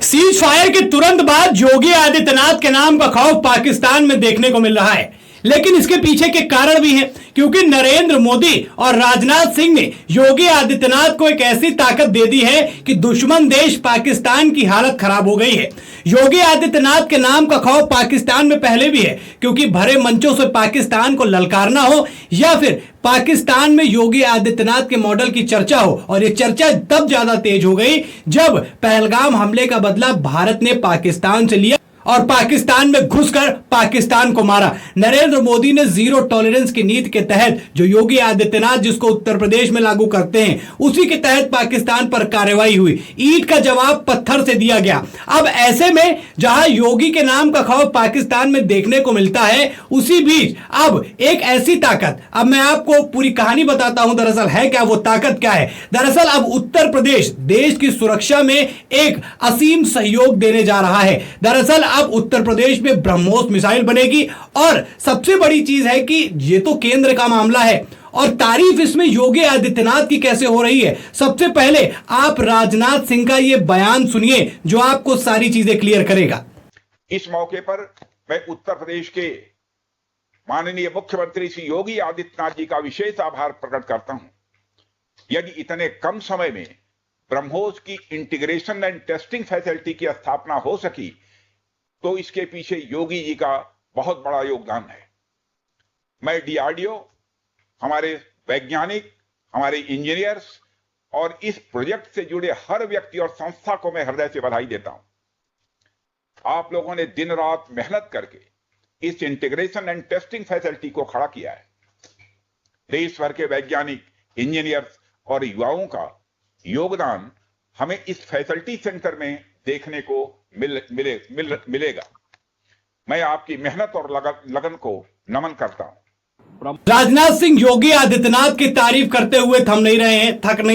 Cease fire के तुरंत बाद योगी आदित्यनाथ के नाम का खौफ पाकिस्तान में देखने को मिल रहा है, लेकिन इसके पीछे के कारण भी हैं, क्योंकि नरेंद्र मोदी और राजनाथ सिंह ने योगी आदित्यनाथ को एक ऐसी ताकत दे दी है कि दुश्मन देश पाकिस्तान की हालत खराब हो गई है। योगी आदित्यनाथ के नाम का खौफ पाकिस्तान में पहले भी है, क्योंकि भरे मंचों से पाकिस्तान को ललकारना हो या फिर पाकिस्तान में योगी आदित्यनाथ के मॉडल की चर्चा हो, और यह चर्चा तब ज्यादा तेज हो गई जब पहलगाम हमले का बदला भारत ने पाकिस्तान से लिया और पाकिस्तान में घुसकर पाकिस्तान को मारा। नरेंद्र मोदी ने जीरो टॉलरेंस की नीति के तहत, जो योगी आदित्यनाथ जिसको उत्तर प्रदेश में लागू करते हैं, उसी के तहत पाकिस्तान पर कार्रवाई हुई। ईंट का जवाब पत्थर से दिया गया। अब ऐसे में जहां योगी के नाम का खौफ पाकिस्तान में देखने को मिलता है, उसी बीच अब एक ऐसी ताकत, अब मैं आपको पूरी कहानी बताता हूं दरअसल है क्या, वो ताकत क्या है। दरअसल अब उत्तर प्रदेश देश की सुरक्षा में एक असीम सहयोग देने जा रहा है। दरअसल अब उत्तर प्रदेश में ब्रह्मोस मिसाइल बनेगी, और सबसे बड़ी चीज है कि ये तो केंद्र का मामला है, और तारीफ इसमें योगी आदित्यनाथ की कैसे हो रही है। सबसे पहले आप राजनाथ सिंह का ये बयान सुनिए, जो आपको सारी चीजें क्लियर करेगा। इस मौके पर मैं उत्तर प्रदेश के माननीय मुख्यमंत्री श्री योगी आदित्यनाथ जी का विशेष आभार प्रकट करता हूं। यदि इतने कम समय में ब्रह्मोस की इंटीग्रेशन एंड टेस्टिंग फैसिलिटी की स्थापना हो सकी, तो इसके पीछे योगी जी का बहुत बड़ा योगदान है। मैं डीआरडीओ, हमारे वैज्ञानिक, हमारे इंजीनियर्स और इस प्रोजेक्ट से जुड़े हर व्यक्ति और संस्था को मैं हृदय से बधाई देता हूं। आप लोगों ने दिन रात मेहनत करके इस इंटीग्रेशन एंड टेस्टिंग फैसिलिटी को खड़ा किया है। देश भर के वैज्ञानिक, इंजीनियर्स और युवाओं का योगदान हमें इस फैसिलिटी सेंटर में देखने को मिलेगा। मैं आपकी मेहनत और लगन को नमन करता हूं। राजनाथ सिंह योगी आदित्यनाथ की तारीफ करते हुए थक नहीं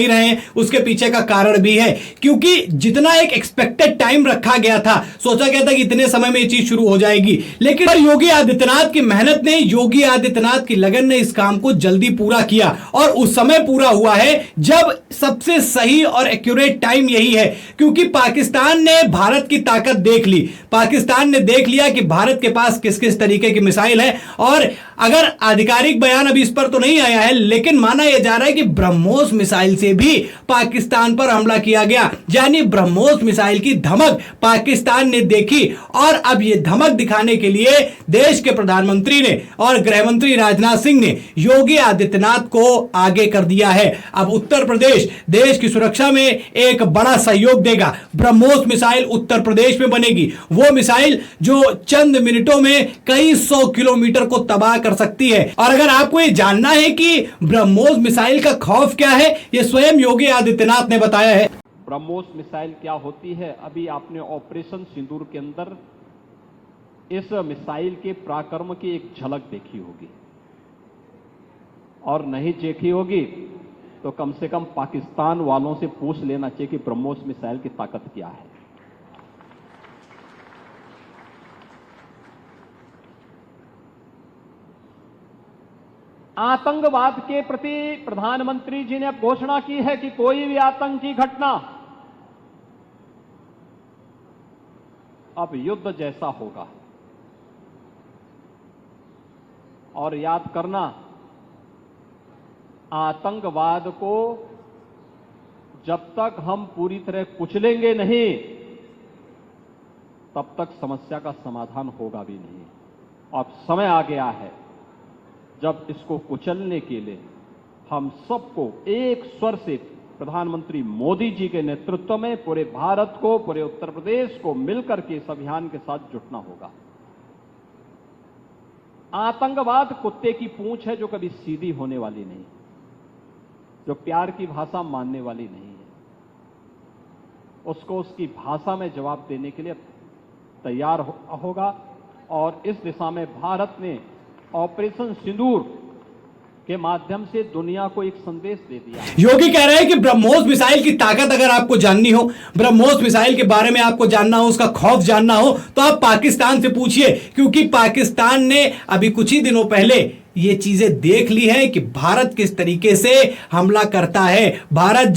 रहे हैं। उसके पीछे का कारण भी है, क्योंकि जितना एक एक्सपेक्टेड टाइम रखा गया था, सोचा गया था कि इतने समय में ये चीज शुरू हो जाएगी, लेकिन योगी आदित्यनाथ की मेहनत ने, योगी आदित्यनाथ की लगन ने इस काम को जल्दी पूरा किया, और उस समय पूरा हुआ है जब सबसे सही और एक्यूरेट टाइम यही है, क्योंकि पाकिस्तान ने भारत की ताकत देख ली। पाकिस्तान ने देख लिया कि भारत के पास किस किस तरीके की मिसाइल है, और अगर आधिकारिक बयान अभी इस पर तो नहीं आया है, लेकिन माना यह जा रहा है कि ब्रह्मोस मिसाइल से भी पाकिस्तान पर हमला किया गया। यानी ब्रह्मोस मिसाइल की धमक पाकिस्तान ने देखी, और अब यह धमक दिखाने के लिए देश के प्रधानमंत्री ने और गृह मंत्री राजनाथ सिंह ने योगी आदित्यनाथ को आगे कर दिया है। अब उत्तर प्रदेश देश की सुरक्षा में एक बड़ा सहयोग देगा। ब्रह्मोस मिसाइल उत्तर प्रदेश में बनेगी, वो मिसाइल जो चंद मिनटों में कई 100 किलोमीटर को तबाह कर सकती है। और अगर आपको यह जानना है कि ब्रह्मोस मिसाइल का खौफ क्या है, यह स्वयं योगी आदित्यनाथ ने बताया है। ब्रह्मोस मिसाइल क्या होती है, अभी आपने ऑपरेशन सिंदूर के अंदर इस मिसाइल के पराक्रम की एक झलक देखी होगी, और नहीं देखी होगी तो कम से कम पाकिस्तान वालों से पूछ लेना चाहिए कि ब्रह्मोस मिसाइल की ताकत क्या है। आतंकवाद के प्रति प्रधानमंत्री जी ने घोषणा की है कि कोई भी आतंकी घटना अब युद्ध जैसा होगा, और याद करना, आतंकवाद को जब तक हम पूरी तरह कुचलेंगे नहीं, तब तक समस्या का समाधान होगा भी नहीं। अब समय आ गया है जब इसको कुचलने के लिए हम सबको एक स्वर से प्रधानमंत्री मोदी जी के नेतृत्व में पूरे भारत को, पूरे उत्तर प्रदेश को मिलकर के इस अभियान के साथ जुटना होगा। आतंकवाद कुत्ते की पूंछ है जो कभी सीधी होने वाली नहीं, जो प्यार की भाषा मानने वाली नहीं है। उसको उसकी भाषा में जवाब देने के लिए तैयार होगा, और इस दिशा में भारत ने ऑपरेशन सिंदूर के माध्यम से दुनिया को एक संदेश दे दिया। योगी कह रहे हैं कि ब्रह्मोस मिसाइल की ताकत अगर आपको जाननी हो, ब्रह्मोस मिसाइल के बारे में आपको जानना हो, उसका खौफ जानना हो, तो आप पाकिस्तान से पूछिए, क्योंकि पाकिस्तान ने अभी कुछ ही दिनों पहले ये चीजें देख ली है कि भारत किस तरीके से हमला करता है। भारत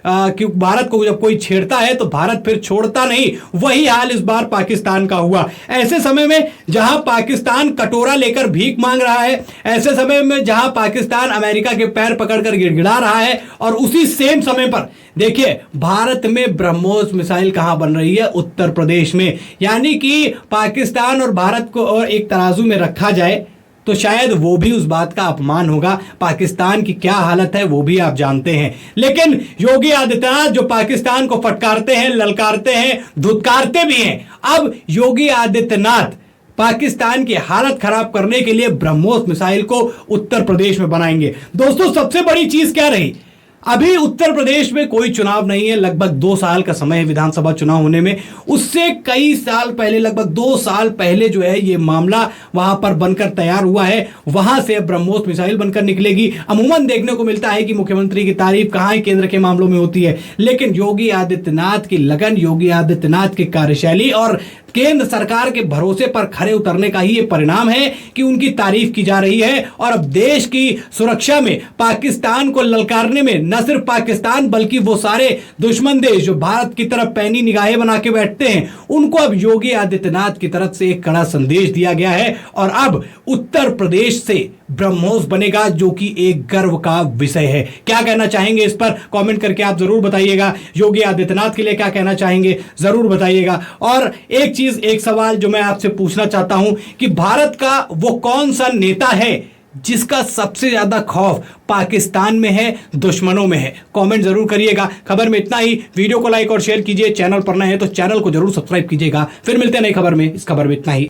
क्योंकि भारत को जब कोई छेड़ता है तो भारत फिर छोड़ता नहीं। वही हाल इस बार पाकिस्तान का हुआ। ऐसे समय में जहां पाकिस्तान कटोरा लेकर भीख मांग रहा है, ऐसे समय में जहां पाकिस्तान अमेरिका के पैर पकड़कर गिड़गिड़ा रहा है, और उसी सेम समय पर देखिए भारत में ब्रह्मोस मिसाइल कहां बन रही है, उत्तर प्रदेश में। यानी कि पाकिस्तान और भारत को और एक तराजू में रखा जाए तो शायद वो भी उस बात का अपमान होगा। पाकिस्तान की क्या हालत है वो भी आप जानते हैं। लेकिन योगी आदित्यनाथ जो पाकिस्तान को फटकारते हैं, ललकारते हैं, धुतकारते भी हैं, अब योगी आदित्यनाथ पाकिस्तान की हालत खराब करने के लिए ब्रह्मोस मिसाइल को उत्तर प्रदेश में बनाएंगे। दोस्तों, सबसे बड़ी चीज क्या रही, अभी उत्तर प्रदेश में कोई चुनाव नहीं है। लगभग 2 साल का समय है विधानसभा चुनाव होने में। उससे कई साल पहले, लगभग 2 साल पहले जो है ये मामला वहां पर बनकर तैयार हुआ है। वहां से ब्रह्मोस मिसाइल बनकर निकलेगी। अमूमन देखने को मिलता है कि मुख्यमंत्री की तारीफ कहां केंद्र के मामलों में होती है, लेकिन योगी आदित्यनाथ की लगन, योगी आदित्यनाथ की कार्यशैली और केंद्र सरकार के भरोसे पर खरे उतरने का ही ये परिणाम है कि उनकी तारीफ की जा रही है। और अब देश की सुरक्षा में, पाकिस्तान को ललकारने में न सिर्फ पाकिस्तान बल्कि वो सारे दुश्मन देश जो भारत की तरफ पैनी निगाहें बना के बैठते हैं, उनको अब योगी आदित्यनाथ की तरफ से एक कड़ा संदेश दिया गया है। और अब उत्तर प्रदेश से ब्रह्मोस बनेगा, जो कि एक गर्व का विषय है। क्या कहना चाहेंगे इस पर कमेंट करके आप जरूर बताइएगा। योगी आदित्यनाथ के लिए क्या कहना चाहेंगे जरूर बताइएगा। और एक सवाल जो मैं आपसे पूछना चाहता हूं कि भारत का वो कौन सा नेता है जिसका सबसे ज्यादा खौफ पाकिस्तान में है, दुश्मनों में है? कमेंट जरूर करिएगा। खबर में इतना ही। वीडियो को लाइक और शेयर कीजिए। चैनल पर नए हैं तो चैनल को जरूर सब्सक्राइब कीजिएगा। फिर मिलते हैं नई खबर में। इस खबर में इतना ही।